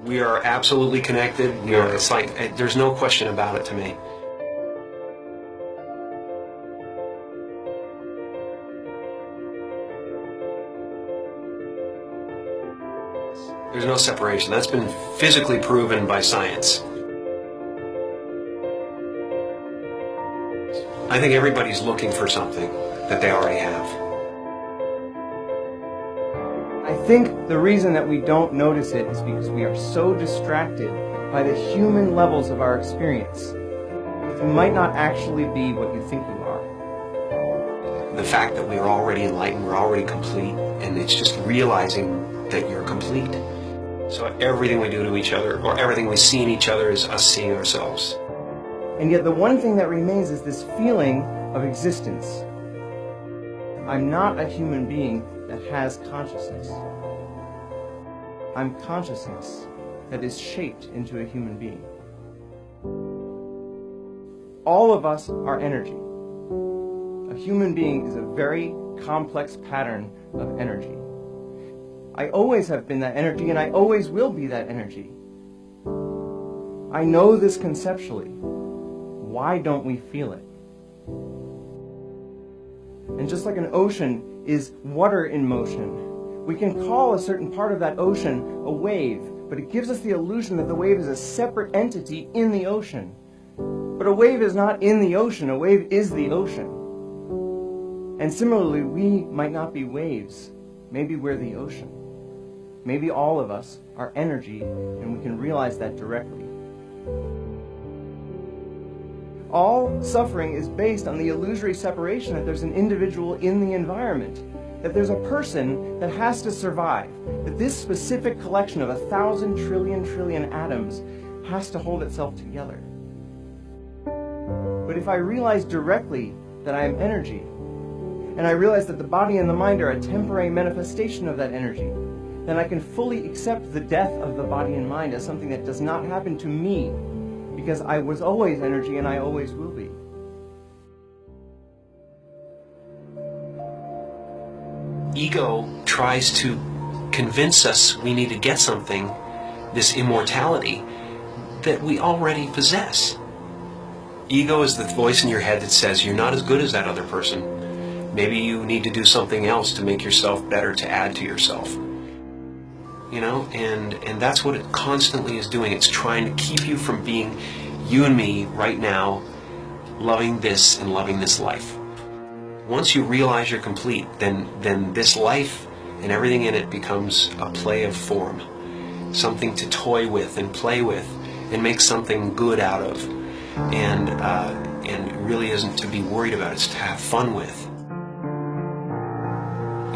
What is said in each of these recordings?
We are absolutely connected. It's like, there's no question about it to me. There's no separation. That's been physically proven by science. I think everybody's looking for something that they already have. I think the reason that we don't notice it is because we are so distracted by the human levels of our experience. You might not actually be what you think you are. The fact that we're already enlightened, we're already complete, and it's just realizing that you're complete. So everything we do to each other, or everything we see in each other, is us seeing ourselves. And yet the one thing that remains is this feeling of existence. I'm not a human being that has consciousness. I'm consciousness that is shaped into a human being. All of us are energy. A human being is a very complex pattern of energy. I always have been that energy, and I always will be that energy. I know this conceptually. Why don't we feel it? And just like an ocean is water in motion, we can call a certain part of that ocean a wave, but it gives us the illusion that the wave is a separate entity in the ocean. But a wave is not in the ocean, a wave is the ocean. And similarly, we might not be waves. Maybe we're the ocean. Maybe all of us are energy, and we can realize that directly. All suffering is based on the illusory separation that there's an individual in the environment, that there's a person that has to survive, that this specific collection of 1,000 trillion atoms has to hold itself together. But if I realize directly that I am energy, and I realize that the body and the mind are a temporary manifestation of that energy, then I can fully accept the death of the body and mind as something that does not happen to me, because I was always energy and I always will be. Ego tries to convince us we need to get something, this immortality, that we already possess. Ego is the voice in your head that says you're not as good as that other person. Maybe you need to do something else to make yourself better, to add to yourself. You know, and that's what it constantly is doing. It's trying to keep you from being you and me right now, loving this and loving this life. Once you realize you're complete, then this life and everything in it becomes a play of form, something to toy with and play with and make something good out of, and it really isn't to be worried about. It's to have fun with.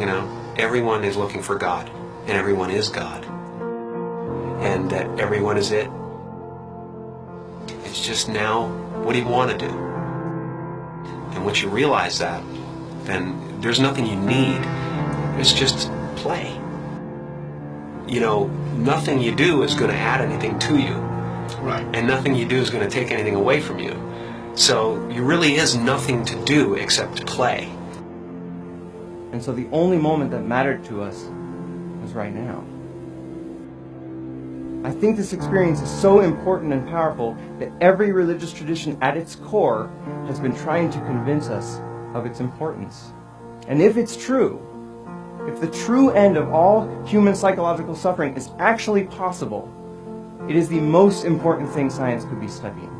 You know, everyone is looking for God. And everyone is God. And that everyone is it. It's just now, what do you want to do? And once you realize that, then there's nothing you need. It's just play. You know, nothing you do is going to add anything to you. Right. And nothing you do is going to take anything away from you. So there really is nothing to do except play. And so the only moment that mattered to us was right now. I think this experience is so important and powerful that every religious tradition at its core has been trying to convince us of its importance. And if it's true, if the true end of all human psychological suffering is actually possible, it is the most important thing science could be studying.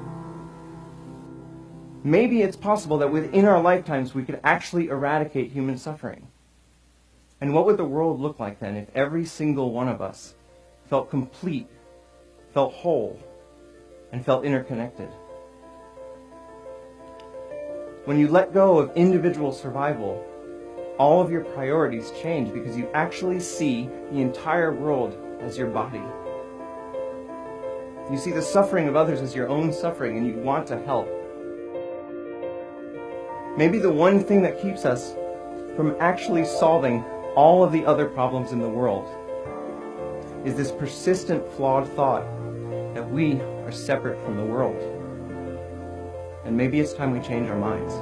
Maybe it's possible that within our lifetimes we could actually eradicate human suffering. And what would the world look like then if every single one of us felt complete, felt whole, and felt interconnected? When you let go of individual survival, all of your priorities change because you actually see the entire world as your body. You see the suffering of others as your own suffering, and you want to help. Maybe the one thing that keeps us from actually solving all of the other problems in the world is this persistent, flawed thought that we are separate from the world. And maybe it's time we change our minds.